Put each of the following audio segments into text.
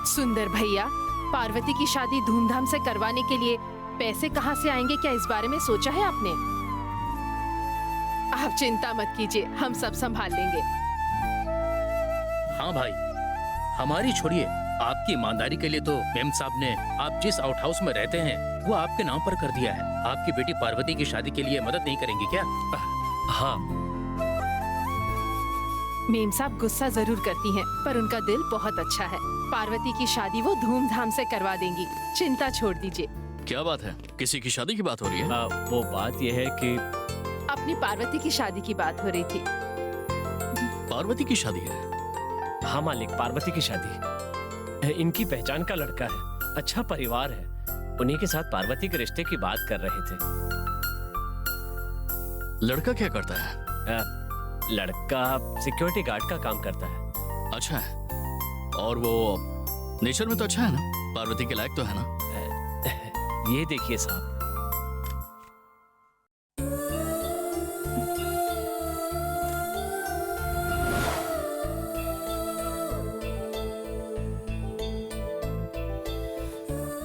सुंदर भैया, पार्वती की शादी धूमधाम से करवाने के लिए पैसे कहाँ से आएंगे, क्या इस बारे में सोचा है आपने? आप चिंता मत कीजिए, हम सब संभाल लेंगे। हाँ भाई, हमारी छोड़िए, आपकी ईमानदारी के लिए तो मेम साहब ने आप जिस आउट हाउस में रहते हैं वो आपके नाम पर कर दिया है। आपकी बेटी पार्वती की शादी के लिए मदद नहीं करेंगी क्या? हाँ। मेम साहब गुस्सा जरूर करती हैं, पर उनका दिल बहुत अच्छा है। पार्वती की शादी वो धूमधाम से करवा देंगी, चिंता छोड़ दीजिए। क्या बात है, किसी की शादी की बात हो रही है? वो बात यह है कि अपनी पार्वती की शादी की बात हो रही थी। पार्वती की शादी है? हाँ मालिक, पार्वती की शादी। इनकी पहचान का लड़का है, अच्छा परिवार है, उन्हीं के साथ पार्वती के रिश्ते की बात कर रहे थे। लड़का क्या करता है? लड़का सिक्योरिटी गार्ड का काम करता है। अच्छा है, और वो नेचर में तो अच्छा है ना, पार्वती के लायक तो है ना? ये देखिए साहब,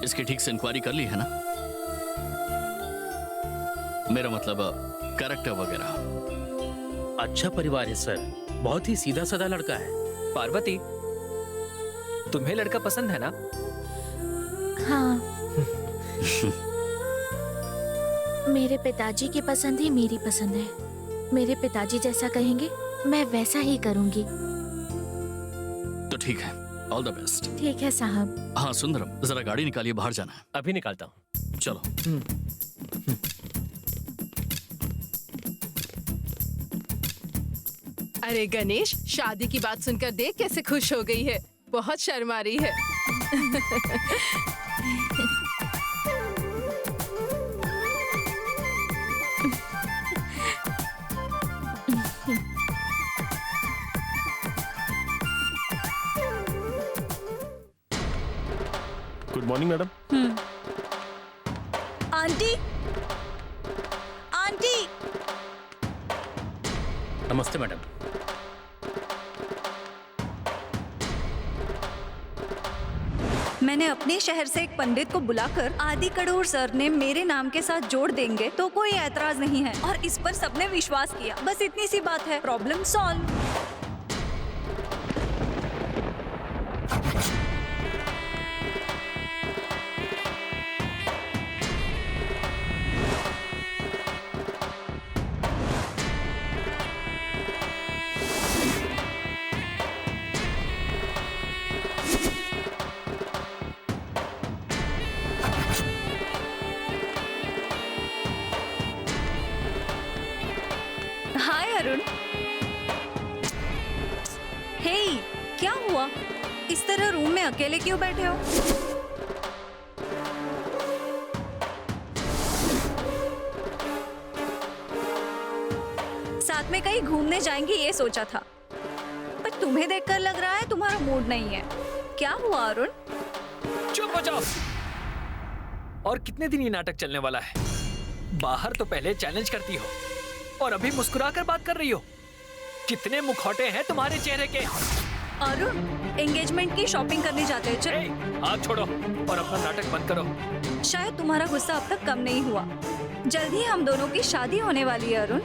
इसकी ठीक से इंक्वायरी कर ली है ना? मेरा मतलब कैरेक्टर वगैरह। अच्छा परिवार है सर, बहुत ही सीधा साधा लड़का है। पार्वती, तुम्हें लड़का पसंद है ना? हाँ। मेरे पिताजी की पसंद ही मेरी पसंद है। मेरे पिताजी जैसा कहेंगे मैं वैसा ही करूंगी। तो ठीक है, ऑल द बेस्ट। ठीक है साहब। हाँ सुंदरम, जरा गाड़ी निकालिए, बाहर जाना है। अभी निकालता हूँ। चलो। अरे गणेश, शादी की बात सुनकर देख कैसे खुश हो गई है, बहुत शर्मा रही है। Good morning madam. Aunty, aunty. नमस्ते मैडम। मैंने अपने शहर से एक पंडित को बुलाकर आदि कड़ूर सर ने मेरे नाम के साथ जोड़ देंगे तो कोई ऐतराज नहीं है, और इस पर सबने विश्वास किया। बस इतनी सी बात है, प्रॉब्लम सॉल्व। हाय अरुण। हे, क्या हुआ? इस तरह रूम में अकेले क्यों बैठे हो? साथ में कहीं घूमने जाएंगे ये सोचा था, पर तुम्हें देखकर लग रहा है तुम्हारा मूड नहीं है। क्या हुआ अरुण? चुप हो जाओ। और कितने दिन ये नाटक चलने वाला है? बाहर तो पहले चैलेंज करती हो और अभी मुस्कुराकर बात कर रही हो। कितने मुखौटे हैं तुम्हारे चेहरे के। अरुण, एंगेजमेंट की शॉपिंग करने जाते हैं, चल। हाथ छोड़ो और अपना नाटक बंद करो। शायद तुम्हारा गुस्सा अब तक कम नहीं हुआ। जल्द ही हम दोनों की शादी होने वाली है अरुण।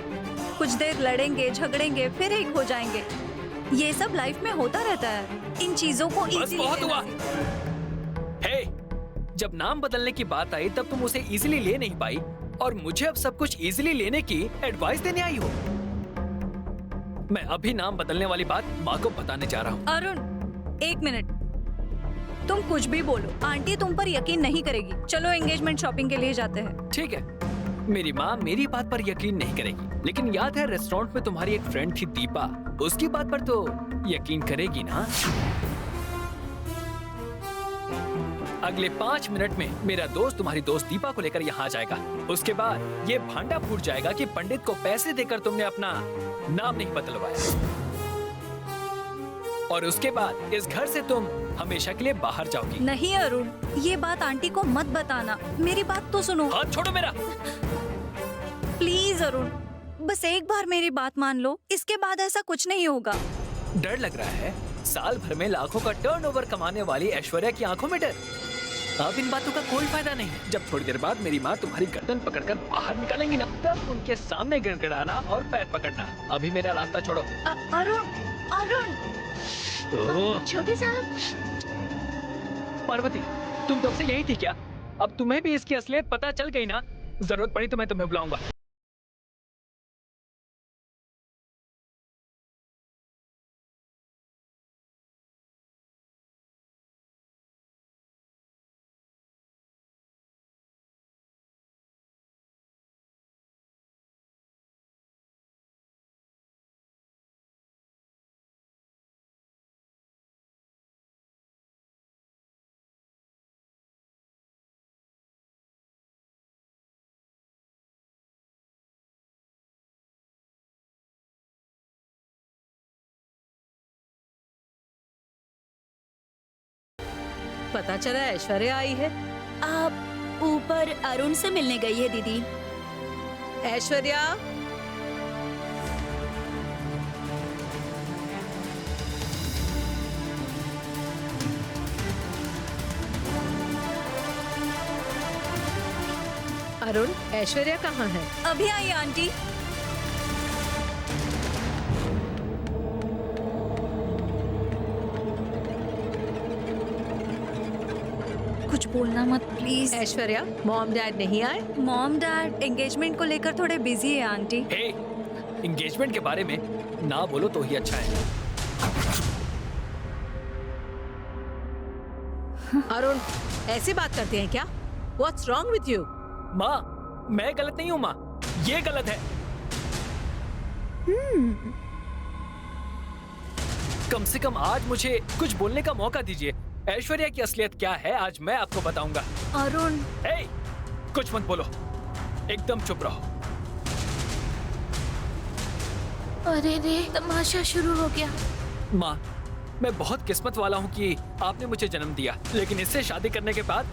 कुछ देर लड़ेंगे, झगड़ेंगे, फिर एक हो जाएंगे। ये सब लाइफ में होता रहता है। इन चीजों को बस बहुत हुआ। हे, जब नाम बदलने की बात आई तब तुम उसे इजीली ले नहीं पाई, और मुझे अब सब कुछ इजीली लेने की एडवाइस देने आई हो। मैं अभी नाम बदलने वाली बात माँ को बताने जा रहा हूँ। अरुण, एक मिनट। तुम कुछ भी बोलो, आंटी तुम पर यकीन नहीं करेगी। चलो एंगेजमेंट शॉपिंग के लिए जाते हैं। ठीक है, मेरी माँ मेरी बात पर यकीन नहीं करेगी, लेकिन याद है रेस्टोरेंट में तुम्हारी एक फ्रेंड थी दीपा, उसकी बात पर तो यकीन करेगी ना? अगले 5 मिनट में मेरा दोस्त तुम्हारी दोस्त दीपा को लेकर यहाँ आ जाएगा। उसके बाद ये भांडा फूट जाएगा कि पंडित को पैसे देकर तुमने अपना नाम नहीं बदलवाया, और उसके बाद इस घर से तुम हमेशा के लिए बाहर जाओगी। नहीं अरुण, ये बात आंटी को मत बताना। मेरी बात तो सुनो। हाथ छोड़ो मेरा। प्लीज अरुण, बस एक बार मेरी बात मान लो, इसके बाद ऐसा कुछ नहीं होगा। डर लग रहा है? साल भर में लाखों का टर्नओवर कमाने वाली ऐश्वर्या की आंखों में डर। अब इन बातों का कोई फायदा नहीं है। जब थोड़ी देर बाद मेरी माँ तुम्हारी गर्दन पकड़कर बाहर निकालेंगी ना, तब उनके सामने गिड़गिड़ाना और पैर पकड़ना। अभी मेरा रास्ता छोड़ो। अरुण, अरुण, छोटे साहब। पार्वती, तुम तब से यही थी क्या? अब तुम्हें भी इसकी असलियत पता चल गई ना? जरूरत पड़ी तो मैं तुम्हें बुलाऊंगा। पता चला ऐश्वर्या आई है। आप ऊपर अरुण से मिलने गई है दीदी। ऐश्वर्या, अरुण, ऐश्वर्या कहाँ है? अभी आई आंटी। कुछ बोलना मत प्लीज। ऐश्वर्या, मॉम डैड नहीं आए? मॉम डैड एंगेजमेंट को लेकर थोड़े बिजी है आंटी। हे, एंगेजमेंट के बारे में ना बोलो तो ही अच्छा है। अरुण, ऐसे बात करते हैं क्या? What's wrong with you? माँ, मैं गलत नहीं हूँ माँ, ये गलत है। कम से कम आज मुझे कुछ बोलने का मौका दीजिए। ऐश्वर्या की असलियत क्या है आज मैं आपको बताऊंगा। अरुण, हे, कुछ मत बोलो, एकदम चुप रहो। अरे रे, तमाशा शुरू हो गया। माँ, मैं बहुत किस्मत वाला हूँ कि आपने मुझे जन्म दिया, लेकिन इससे शादी करने के बाद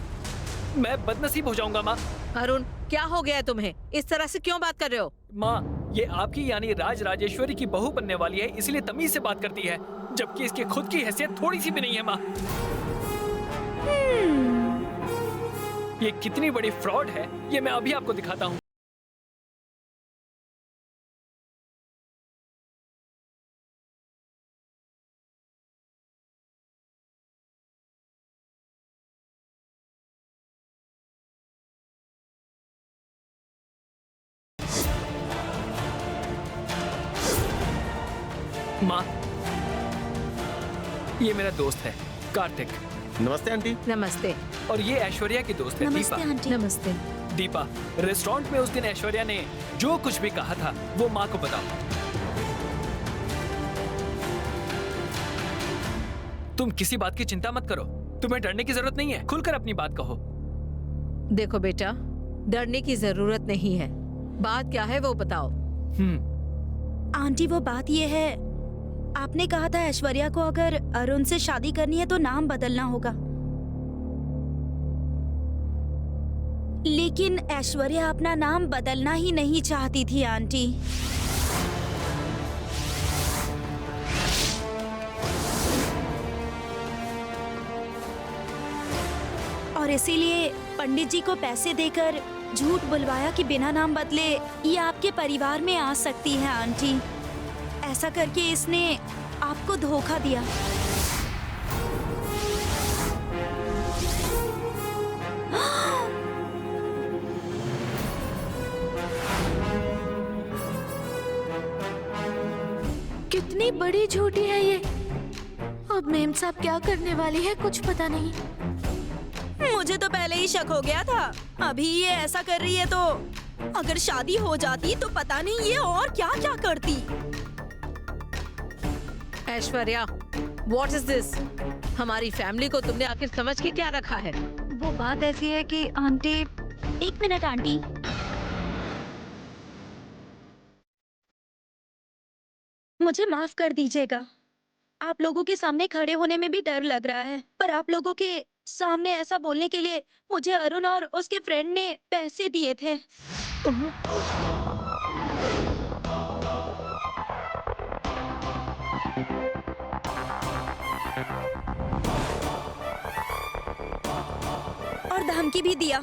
मैं बदनसीब हो जाऊंगा। माँ, अरुण, क्या हो गया है तुम्हें? इस तरह से क्यों बात कर रहे हो? माँ, ये आपकी यानी राज राजेश्वरी की बहू बनने वाली है, इसलिए तमीज से बात करती है, जबकि इसकी खुद की हैसियत थोड़ी सी भी नहीं है। माँ, ये कितनी बड़ी फ्रॉड है, ये मैं अभी आपको दिखाता हूँ। माँ, ये मेरा दोस्त है कार्तिक। नमस्ते आंटी। नमस्ते। और ये ऐश्वर्या की दोस्त है नमस्ते दीपा। आंटी। नमस्ते। दीपा, रेस्टोरेंट में उस दिन ऐश्वर्या ने जो कुछ भी कहा था वो माँ को बताओ। तुम किसी बात की चिंता मत करो, तुम्हें डरने की जरूरत नहीं है, खुलकर अपनी बात कहो। देखो बेटा, डरने की जरूरत नहीं है। बात क्या है वो बताओ। आंटी, वो बात ये है, आपने कहा था ऐश्वर्या को अगर अरुण से शादी करनी है तो नाम बदलना होगा, लेकिन ऐश्वर्या अपना नाम बदलना ही नहीं चाहती थी आंटी। और इसीलिए पंडित जी को पैसे देकर झूठ बुलवाया कि बिना नाम बदले ये आपके परिवार में आ सकती है आंटी। ऐसा करके इसने आपको धोखा दिया। कितनी बड़ी झूठी है ये। अब मेम साहब क्या करने वाली है कुछ पता नहीं। मुझे तो पहले ही शक हो गया था। अभी ये ऐसा कर रही है तो अगर शादी हो जाती तो पता नहीं ये और क्या क्या करती। Aishwarya, what is this? हमारी फैमिली को तुमने आखिर समझ के क्या रखा है? वो बात ऐसी है कि आंटी। एक मिनट आंटी। मुझे माफ कर दीजिएगा, आप लोगों के सामने खड़े होने में भी डर लग रहा है, पर आप लोगों के सामने ऐसा बोलने के लिए मुझे अरुण और उसके फ्रेंड ने पैसे दिए थे। धमकी भी दिया।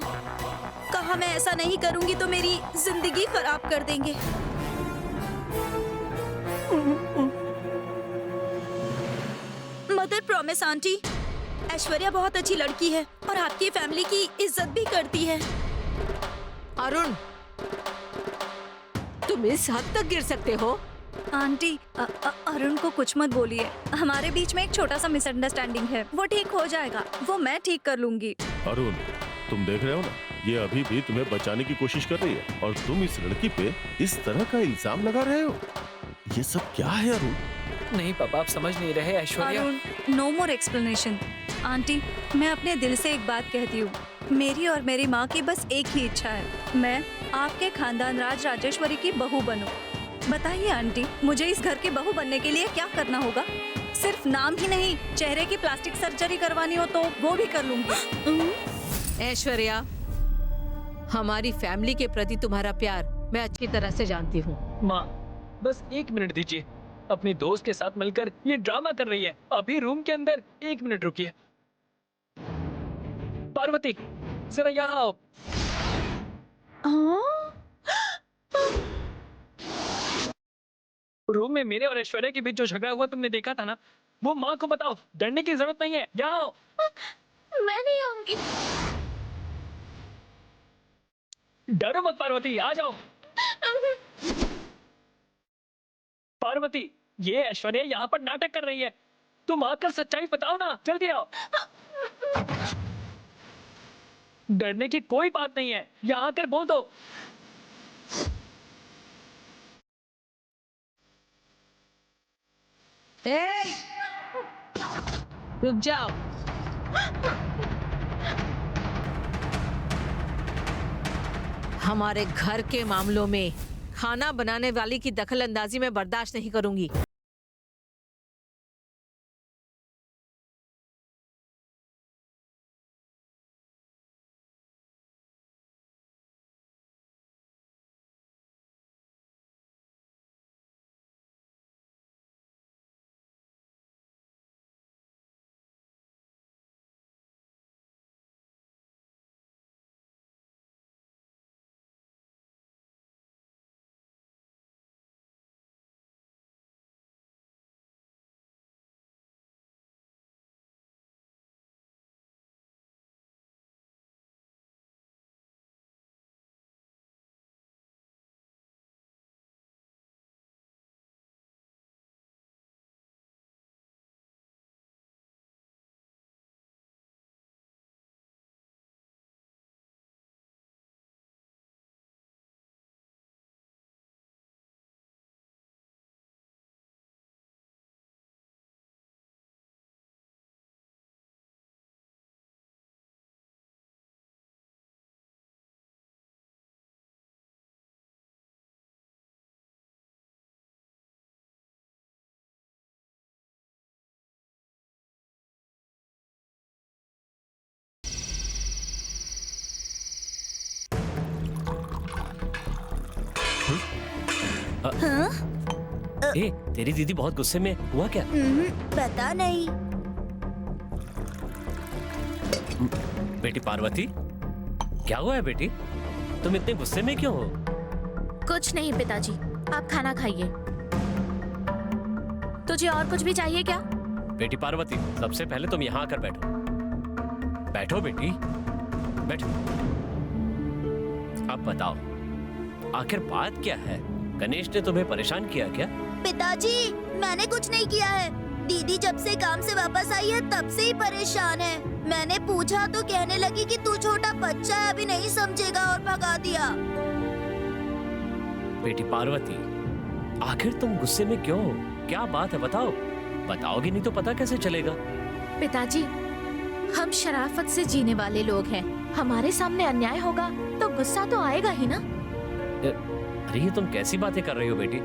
कहा मैं ऐसा नहीं करूंगी तो मेरी जिंदगी खराब कर देंगे। मदर प्रॉमिस आंटी, ऐश्वर्या बहुत अच्छी लड़की है और आपकी फैमिली की इज्जत भी करती है। अरुण, तुम इस हद तक गिर सकते हो? आंटी, अरुण को कुछ मत बोलिए। हमारे बीच में एक छोटा सा मिसअंडरस्टैंडिंग है, वो ठीक हो जाएगा, वो मैं ठीक कर लूंगी। अरुण, तुम देख रहे हो ना, ये अभी भी तुम्हें बचाने की कोशिश कर रही है और तुम इस लड़की पे इस तरह का इल्जाम लगा रहे हो। ये सब क्या है अरुण? नहीं पापा, आप समझ नहीं रहे। ऐश्वर्या, अरुण, नो मोर एक्सप्लेनेशन। आंटी, मैं अपने दिल से एक बात कहती हूँ, मेरी और मेरी माँ की बस एक ही इच्छा है, मैं आपके खानदान राज राजेश्वरी की बहू बनूं। बताइए आंटी, मुझे इस घर की बहू बनने के लिए क्या करना होगा? सिर्फ नाम ही नहीं, चेहरे की प्लास्टिक सर्जरी करवानी हो तो वो भी कर लूंगी। ऐश्वर्या, हमारी फैमिली के प्रति तुम्हारा प्यार मैं अच्छी तरह से जानती हूँ। माँ बस 1 मिनट दीजिए। अपनी दोस्त के साथ मिलकर ये ड्रामा कर रही है। अभी रूम के अंदर 1 मिनट रुकिए। पार्वती, जरा यहाँ आओ। रूम में मेरे और ऐश्वर्या के बीच जो झगड़ा हुआ तुमने देखा था ना, वो माँ को बताओ। डरने की जरूरत नहीं है, यहाँ आओ। मैं नहीं आऊंगी। डरो मत पार्वती, आ जाओ। पार्वती, ये ऐश्वर्या यहाँ पर नाटक कर रही है। तुम आकर सच्चाई बताओ ना, जल्दी आओ। डरने की कोई बात नहीं है, यहाँ आकर बोल दो। रुक जाओ। हमारे घर के मामलों में खाना बनाने वाली की दखल अंदाजी मैं बर्दाश्त नहीं करूंगी। ए, तेरी दीदी बहुत गुस्से में, हुआ क्या? पता नहीं। बेटी पार्वती, क्या हुआ है बेटी? तुम इतने गुस्से में क्यों हो? कुछ नहीं पिताजी, आप खाना खाइए। तुझे और कुछ भी चाहिए क्या? बेटी पार्वती, सबसे पहले तुम यहाँ आकर बैठो। बैठो बेटी, बैठो। अब बताओ, आखिर बात क्या है? गणेश ने तुम्हें परेशान किया क्या? पिताजी, मैंने कुछ नहीं किया है। दीदी जब से काम से वापस आई है तब से ही परेशान है। मैंने पूछा तो कहने लगी कि तू छोटा बच्चा है, अभी नहीं समझेगा, और भगा दिया। बेटी पार्वती, आखिर तुम गुस्से में क्यों हो? क्या बात है, बताओ। बताओगी नहीं तो पता कैसे चलेगा? पिताजी, हम शराफत से जीने वाले लोग हैं। हमारे सामने अन्याय होगा तो गुस्सा तो आएगा ही ना। अरे ये तुम कैसी बातें कर रही हो बेटी?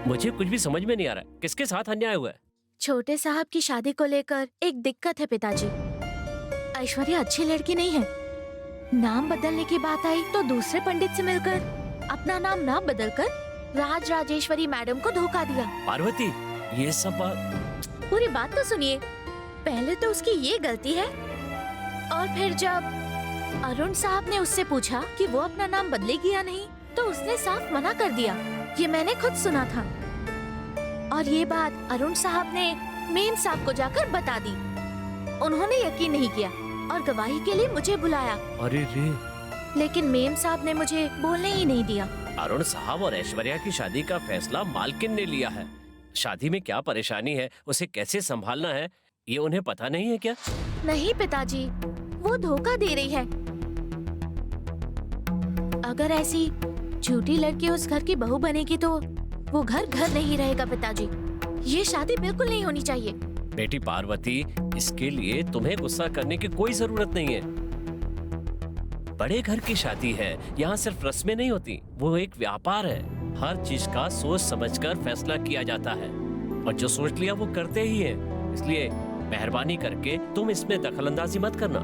मुझे कुछ भी समझ में नहीं आ रहा है। किसके साथ अन्याय हुआ है? छोटे साहब की शादी को लेकर एक दिक्कत है पिताजी। ऐश्वर्या अच्छी लड़की नहीं है। नाम बदलने की बात आई तो दूसरे पंडित से मिलकर अपना नाम ना बदलकर राज राजेश्वरी मैडम को धोखा दिया। पार्वती, ये सब बात... पूरी बात तो सुनिए। पहले तो उसकी ये गलती है और फिर जब अरुण साहब ने उससे पूछा कि वो अपना नाम बदलेगी या नहीं, तो उसने साफ मना कर दिया। ये मैंने खुद सुना था। और ये बात अरुण साहब ने मेम साहब को जाकर बता दी। उन्होंने यकीन नहीं किया और गवाही के लिए मुझे बुलाया, अरे रे, लेकिन मेम साहब ने मुझे बोलने ही नहीं दिया। अरुण साहब और ऐश्वर्या की शादी का फैसला मालकिन ने लिया है। शादी में क्या परेशानी है, उसे कैसे संभालना है, ये उन्हें पता नहीं है क्या? नहीं पिताजी, वो धोखा दे रही है। अगर ऐसी झूठी लड़की उस घर की बहू बनेगी तो वो घर घर नहीं रहेगा पिताजी। ये शादी बिल्कुल नहीं होनी चाहिए। बेटी पार्वती, इसके लिए तुम्हें गुस्सा करने की कोई जरूरत नहीं है। बड़े घर की शादी है, यहाँ सिर्फ रस्में नहीं होती, वो एक व्यापार है। हर चीज का सोच समझकर फैसला किया जाता है और जो सोच लिया वो करते ही है। इसलिए मेहरबानी करके तुम इसमें दखलंदाजी मत करना।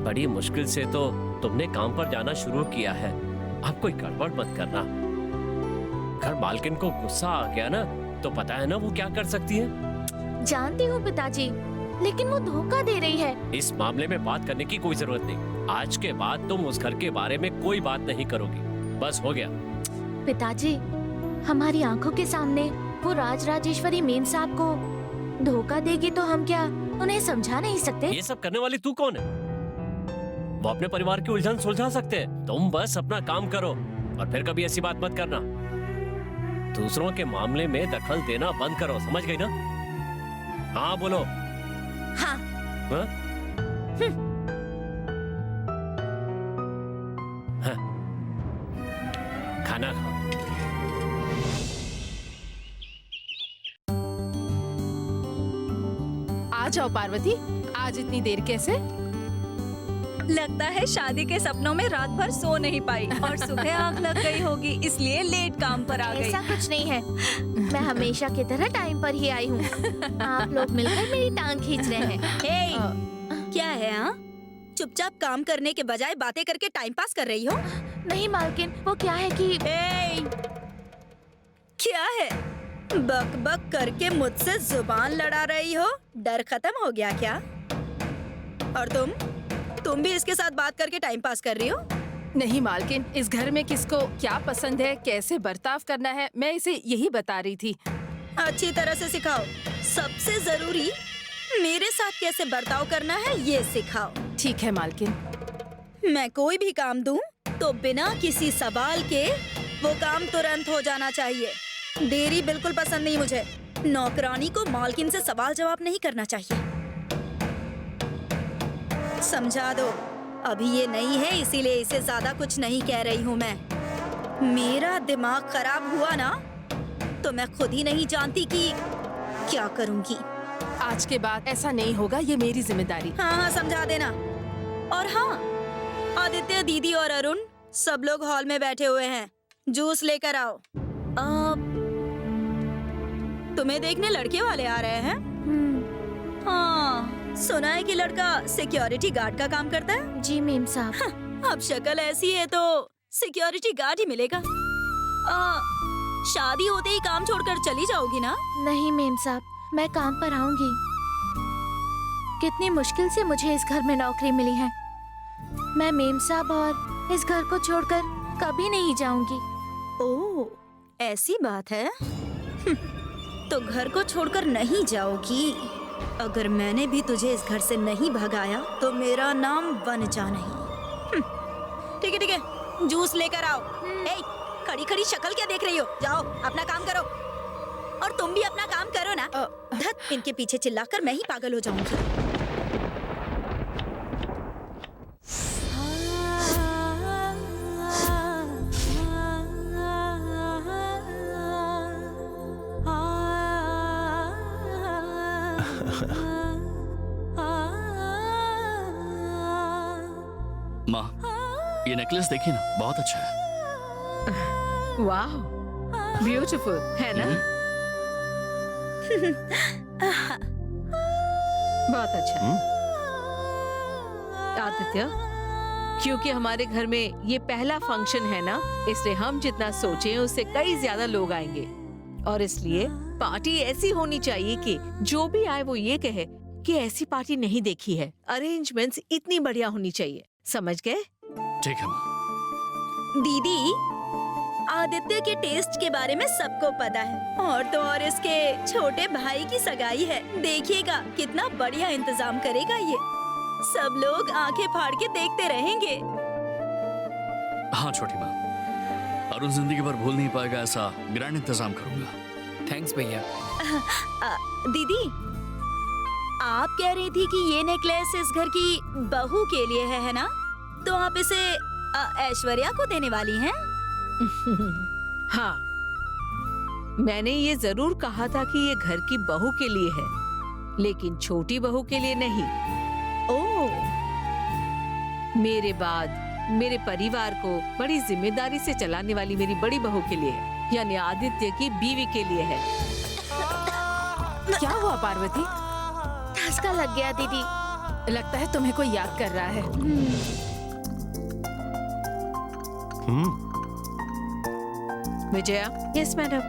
बड़ी मुश्किल से तो तुमने काम पर जाना शुरू किया है, अब कोई गड़बड़ मत करना। घर मालकिन को गुस्सा आ गया ना, तो पता है ना वो क्या कर सकती है। जानती हूँ पिताजी, लेकिन वो धोखा दे रही है। इस मामले में बात करने की कोई जरूरत नहीं। आज के बाद तुम उस घर के बारे में कोई बात नहीं करोगी, बस हो गया। पिताजी, हमारी आंखों के सामने वो राजराजेश्वरी मेम साहब को धोखा देगी तो हम क्या उन्हें समझा नहीं सकते? ये सब करने वाली तू कौन है? वो अपने परिवार की उलझन सुलझा सकते हैं। तुम बस अपना काम करो और फिर कभी ऐसी बात मत करना। दूसरों के मामले में दखल देना बंद करो, समझ गई ना? हाँ बोलो। हाँ। हाँ? हाँ। खाना खाओ। आ जाओ पार्वती, आज इतनी देर कैसे? लगता है शादी के सपनों में रात भर सो नहीं पाई और सुबह आग लग गई होगी, इसलिए लेट काम पर आ गई। ऐसा कुछ नहीं है, मैं हमेशा की तरह टाइम पर ही आई हूँ। आप लोग मिलकर मेरी टांग खींच रहे हैं। हे, क्या है? हाँ, चुपचाप काम करने के बजाय बातें करके टाइम पास कर रही हो? नहीं मालकिन, वो क्या है कि क्या है? बक बक करके मुझसे जुबान लड़ा रही हो? डर खत्म हो गया क्या? और तुम भी इसके साथ बात करके टाइम पास कर रही हो? नहीं मालकिन, इस घर में किसको क्या पसंद है, कैसे बर्ताव करना है, मैं इसे यही बता रही थी। अच्छी तरह से सिखाओ। सबसे जरूरी मेरे साथ कैसे बर्ताव करना है ये सिखाओ। ठीक है मालकिन। मैं कोई भी काम दूं तो बिना किसी सवाल के वो काम तुरंत हो जाना चाहिए। देरी बिल्कुल पसंद नहीं मुझे। नौकरानी को मालकिन से सवाल जवाब नहीं करना चाहिए। समझा दो। अभी ये नहीं है, इसीलिए इसे ज्यादा कुछ नहीं कह रही हूँ मैं। मेरा दिमाग खराब हुआ ना तो मैं खुद ही नहीं जानती कि क्या करूँगी। आज के बाद ऐसा नहीं होगा, ये मेरी जिम्मेदारी। हाँ, समझा देना। और हाँ, आदित्य, दीदी और अरुण सब लोग हॉल में बैठे हुए हैं। जूस लेकर आओ। तुम्हें देखने लड़के वाले आ रहे हैं? हाँ, सुना है कि लड़का सिक्योरिटी गार्ड का काम करता है। जी मेम साहब। हाँ, अब शक्ल ऐसी है तो सिक्योरिटी गार्ड ही मिलेगा। शादी होते ही काम छोड़कर चली जाओगी ना? नहीं मेम साहब, मैं काम पर आऊंगी। कितनी मुश्किल से मुझे इस घर में नौकरी मिली है। मैं मेम साहब और इस घर को छोड़कर कभी नहीं जाऊंगी। ओह, ऐसी बात है? तो घर को छोड़कर नहीं जाओगी? अगर मैंने भी तुझे इस घर से नहीं भगाया तो मेरा नाम वनजा नहीं। ठीक है ठीक है, जूस लेकर आओ। खड़ी खड़ी शक्ल क्या देख रही हो? जाओ अपना काम करो। और तुम भी अपना काम करो ना। धत, इनके पीछे चिल्लाकर मैं ही पागल हो जाऊंगी। माँ, ये नेकलेस देखिए ना, बहुत अच्छा है। वाह, ब्यूटीफुल है ना? बहुत अच्छा। आदित्य, क्योंकि हमारे घर में ये पहला फंक्शन है ना, इसलिए हम जितना सोचे उससे कई ज्यादा लोग आएंगे और इसलिए पार्टी ऐसी होनी चाहिए कि जो भी आए वो ये कहे की ऐसी पार्टी नहीं देखी है। अरेंजमेंट्स इतनी बढ़िया होनी चाहिए, समझ गए? ठीक है माँ। दीदी, आदित्य के टेस्ट के बारे में सबको पता है, और तो और इसके छोटे भाई की सगाई है। देखिएगा कितना बढ़िया इंतजाम करेगा ये। सब लोग आंखें फाड़ के देखते रहेंगे। हाँ छोटी माँ, अरुण जिंदगी भर भूल नहीं पाएगा ऐसा ग्रैंड इंतजाम करूंगा। थैंक्स भैया। दीदी, आप कह रही थी कि ये नेकलेस इस घर की बहू के लिए है ना? तो आप इसे ऐश्वर्या को देने वाली हैं? हाँ, मैंने ये जरूर कहा था कि ये घर की बहू के लिए है, लेकिन छोटी बहू के लिए नहीं। ओह, मेरे बाद मेरे परिवार को बड़ी जिम्मेदारी से चलाने वाली मेरी बड़ी बहू के लिए है, यानी आदित्य की बीवी के लिए है। क्या हुआ पार्वती? धक्का लग गया दीदी। लगता है तुम्हें कोई याद कर रहा है। हम्म। विजया। Yes madam.